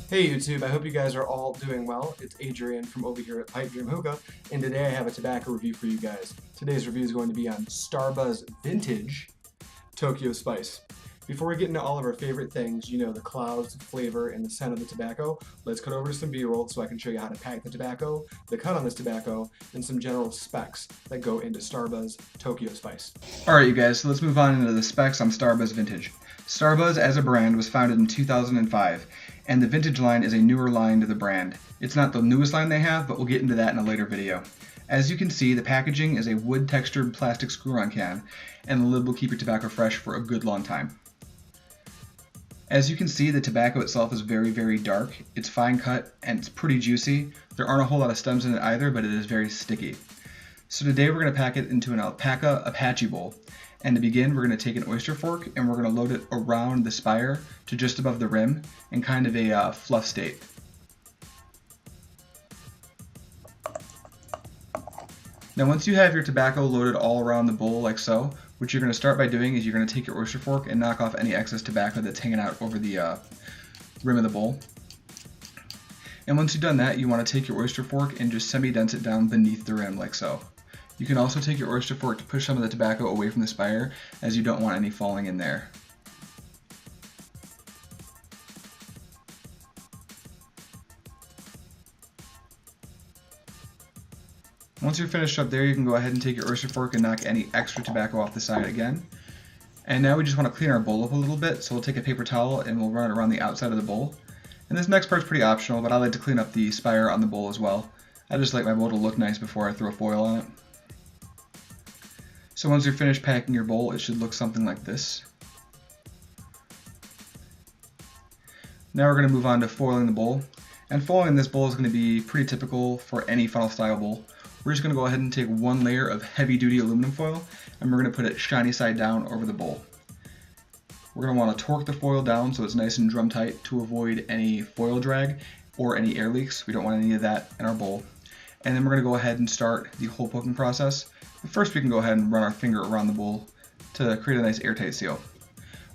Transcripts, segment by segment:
Hey YouTube, I hope you guys are all doing well. It's Adrian from over here at PipeDreamHookah, and today I have a tobacco review for you guys. Today's review is going to be on Starbuzz Vintage Tokyo Spice. Before we get into all of our favorite things, you know, the clouds, the flavor, and the scent of the tobacco, let's cut over to some B-roll so I can show you how to pack the tobacco, the cut on this tobacco, and some general specs that go into Starbuzz Tokyo Spice. Alright you guys, so let's move on into the specs on Starbuzz Vintage. Starbuzz as a brand was founded in 2005, and the Vintage line is a newer line to the brand. It's not the newest line they have, but we'll get into that in a later video. As you can see, the packaging is a wood textured plastic screw-on can, and the lid will keep your tobacco fresh for a good long time. As you can see, the tobacco itself is very, very dark. It's fine cut and it's pretty juicy. There aren't a whole lot of stems in it either, but it is very sticky. So today we're going to pack it into an alpaca Apache bowl. And to begin, we're going to take an oyster fork and we're going to load it around the spire to just above the rim in kind of a fluff state. Now once you have your tobacco loaded all around the bowl like so, what you're going to start by doing is you're going to take your oyster fork and knock off any excess tobacco that's hanging out over the rim of the bowl. And once you've done that, you want to take your oyster fork and just semi-dents it down beneath the rim like so. You can also take your oyster fork to push some of the tobacco away from the spire, as you don't want any falling in there. Once you're finished up there, you can go ahead and take your oyster fork and knock any extra tobacco off the side again. And now we just want to clean our bowl up a little bit, so we'll take a paper towel and we'll run it around the outside of the bowl. And this next part's pretty optional, but I like to clean up the spire on the bowl as well. I just like my bowl to look nice before I throw foil on it. So once you're finished packing your bowl, it should look something like this. Now we're going to move on to foiling the bowl. And foiling this bowl is going to be pretty typical for any funnel style bowl. We're just going to go ahead and take one layer of heavy duty aluminum foil and we're going to put it shiny side down over the bowl. We're going to want to torque the foil down so it's nice and drum tight to avoid any foil drag or any air leaks. We don't want any of that in our bowl. And then we're going to go ahead and start the hole poking process. But first we can go ahead and run our finger around the bowl to create a nice airtight seal.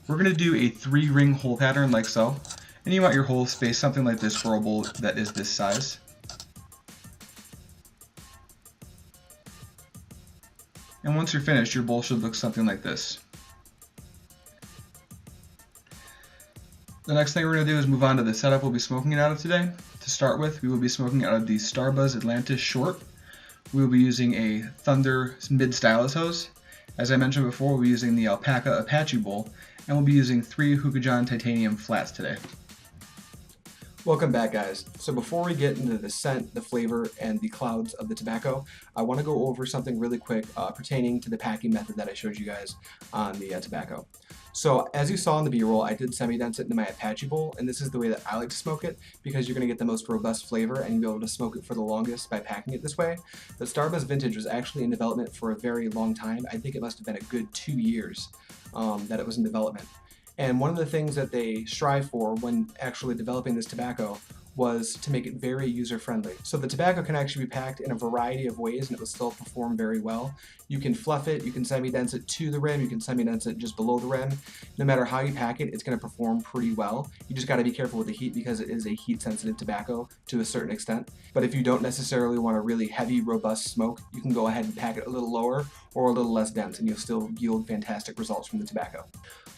We're going to do a 3-ring hole pattern like so. And you want your hole spaced something like this for a bowl that is this size. And once you're finished, your bowl should look something like this. The next thing we're going to do is move on to the setup we'll be smoking it out of today. To start with, we will be smoking out of the Starbuzz Atlantis Short. We will be using a Thunder mid-stylus hose. As I mentioned before, we'll be using the Alpaca Apache bowl, and we'll be using 3 Hookah-John titanium flats today. Welcome back guys. So before we get into the scent, the flavor, and the clouds of the tobacco, I want to go over something really quick pertaining to the packing method that I showed you guys on the tobacco. So as you saw in the B-roll, I did semi-dense it into my Apache bowl, and this is the way that I like to smoke it because you're going to get the most robust flavor and you'll be able to smoke it for the longest by packing it this way. The Starbuzz Vintage was actually in development for a very long time. I think it must have been a good 2 years that it was in development. And one of the things that they strive for when actually developing this tobacco was to make it very user-friendly. So the tobacco can actually be packed in a variety of ways and it will still perform very well. You can fluff it, you can semi-dense it to the rim, you can semi-dense it just below the rim. No matter how you pack it, it's going to perform pretty well. You just got to be careful with the heat because it is a heat-sensitive tobacco to a certain extent. But if you don't necessarily want a really heavy, robust smoke, you can go ahead and pack it a little lower or a little less dense and you'll still yield fantastic results from the tobacco.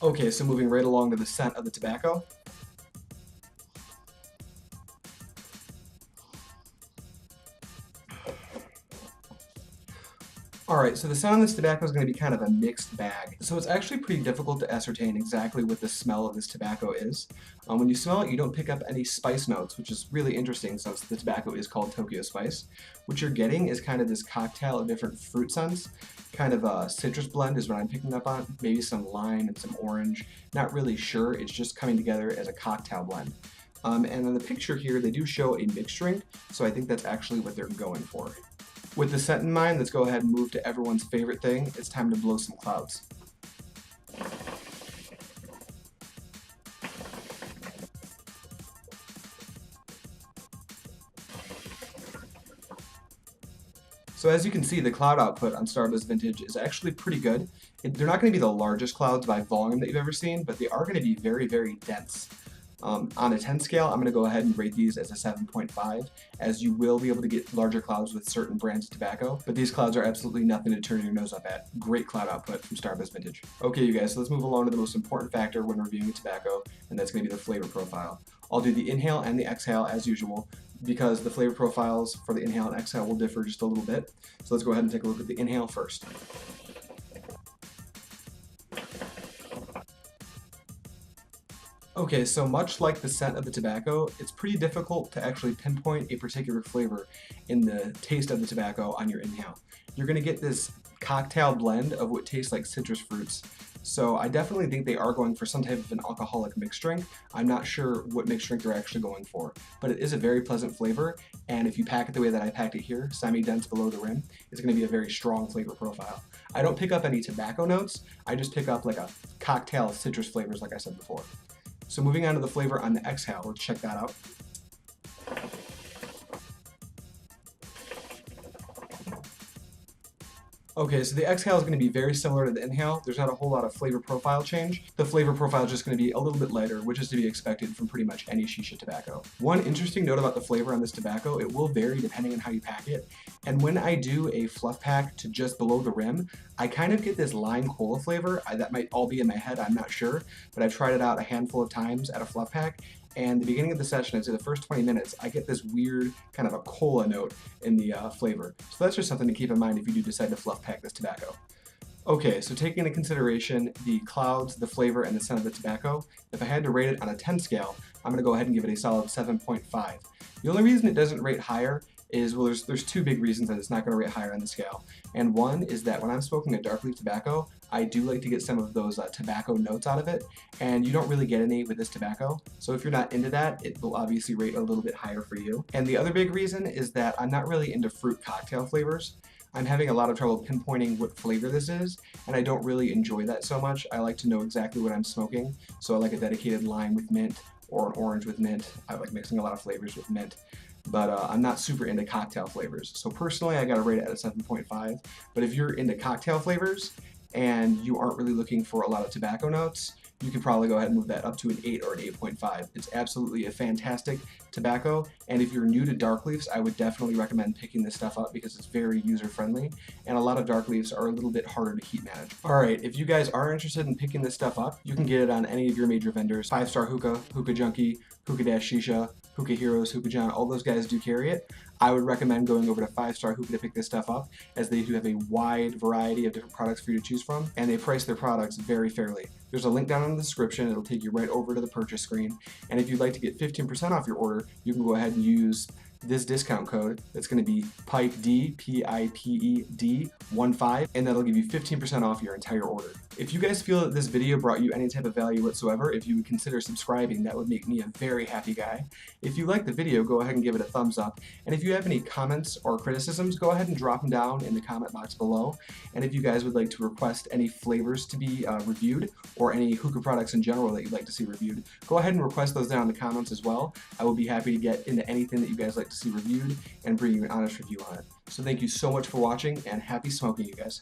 Okay, so moving right along to the scent of the tobacco. Alright, so the scent on this tobacco is going to be kind of a mixed bag. So it's actually pretty difficult to ascertain exactly what the smell of this tobacco is. When you smell it, you don't pick up any spice notes, which is really interesting since the tobacco is called Tokyo Spice. What you're getting is kind of this cocktail of different fruit scents. Kind of a citrus blend is what I'm picking up on. Maybe some lime and some orange. Not really sure, it's just coming together as a cocktail blend. And in the picture here, they do show a mixed drink, so I think that's actually what they're going for. With the scent in mind, let's go ahead and move to everyone's favorite thing. It's time to blow some clouds. So as you can see, the cloud output on Starbuzz Vintage is actually pretty good. They're not going to be the largest clouds by volume that you've ever seen, but they are going to be very, very dense. On a 10 scale, I'm going to go ahead and rate these as a 7.5, as you will be able to get larger clouds with certain brands of tobacco, but these clouds are absolutely nothing to turn your nose up at. Great cloud output from Starbuzz Vintage. Okay, you guys, so let's move along to the most important factor when reviewing tobacco, and that's going to be the flavor profile. I'll do the inhale and the exhale as usual, because the flavor profiles for the inhale and exhale will differ just a little bit. So let's go ahead and take a look at the inhale first. Okay, so much like the scent of the tobacco, it's pretty difficult to actually pinpoint a particular flavor in the taste of the tobacco on your inhale. You're going to get this cocktail blend of what tastes like citrus fruits. So I definitely think they are going for some type of an alcoholic mixed drink. I'm not sure what mixed drink they're actually going for, but it is a very pleasant flavor, and if you pack it the way that I packed it here, semi-dense below the rim, it's going to be a very strong flavor profile. I don't pick up any tobacco notes, I just pick up like a cocktail of citrus flavors like I said before. So moving on to the flavor on the exhale, let's check that out. Okay, so the exhale is going to be very similar to the inhale. There's not a whole lot of flavor profile change. The flavor profile is just going to be a little bit lighter, which is to be expected from pretty much any shisha tobacco. One interesting note about the flavor on this tobacco, it will vary depending on how you pack it. And when I do a fluff pack to just below the rim, I kind of get this lime cola flavor. That might all be in my head, I'm not sure, but I've tried it out a handful of times at a fluff pack. And the beginning of the session, I'd say the first 20 minutes, I get this weird kind of a cola note in the flavor. So that's just something to keep in mind if you do decide to fluff pack this tobacco. Okay, so taking into consideration the clouds, the flavor, and the scent of the tobacco, if I had to rate it on a 10 scale, I'm going to go ahead and give it a solid 7.5. The only reason it doesn't rate higher is, well, there's two big reasons that it's not going to rate higher on the scale. And one is that when I'm smoking a dark leaf tobacco, I do like to get some of those tobacco notes out of it, and you don't really get any with this tobacco. So if you're not into that, it will obviously rate a little bit higher for you. And the other big reason is that I'm not really into fruit cocktail flavors. I'm having a lot of trouble pinpointing what flavor this is, and I don't really enjoy that so much. I like to know exactly what I'm smoking, so I like a dedicated lime with mint or an orange with mint. I like mixing a lot of flavors with mint. But I'm not super into cocktail flavors. So personally, I gotta rate it at a 7.5. But if you're into cocktail flavors and you aren't really looking for a lot of tobacco notes, you could probably go ahead and move that up to an 8 or an 8.5. It's absolutely a fantastic tobacco, and if you're new to dark leaves, I would definitely recommend picking this stuff up because it's very user-friendly, and a lot of dark leaves are a little bit harder to heat manage. Alright, if you guys are interested in picking this stuff up, you can get it on any of your major vendors. 5-Star Hookah, Hookah Junkie, Hookah-Shisha, Hookah Heroes, Hookah John, all those guys do carry it. I would recommend going over to 5-Star Hookah to pick this stuff up, as they do have a wide variety of different products for you to choose from, and they price their products very fairly. There's a link down in the description, it'll take you right over to the purchase screen, and if you'd like to get 15% off your order, you can go ahead and use this discount code. That's going to be PIPED, P-I-P-E-D 15, and that'll give you 15% off your entire order. If you guys feel that this video brought you any type of value whatsoever, if you would consider subscribing, that would make me a very happy guy. If you like the video, go ahead and give it a thumbs up, and if you have any comments or criticisms, go ahead and drop them down in the comment box below. And if you guys would like to request any flavors to be reviewed, or any hookah products in general that you'd like to see reviewed, go ahead and request those down in the comments as well. I will be happy to get into anything that you guys like to see reviewed and bring you an honest review on it. So thank you so much for watching, and happy smoking, you guys.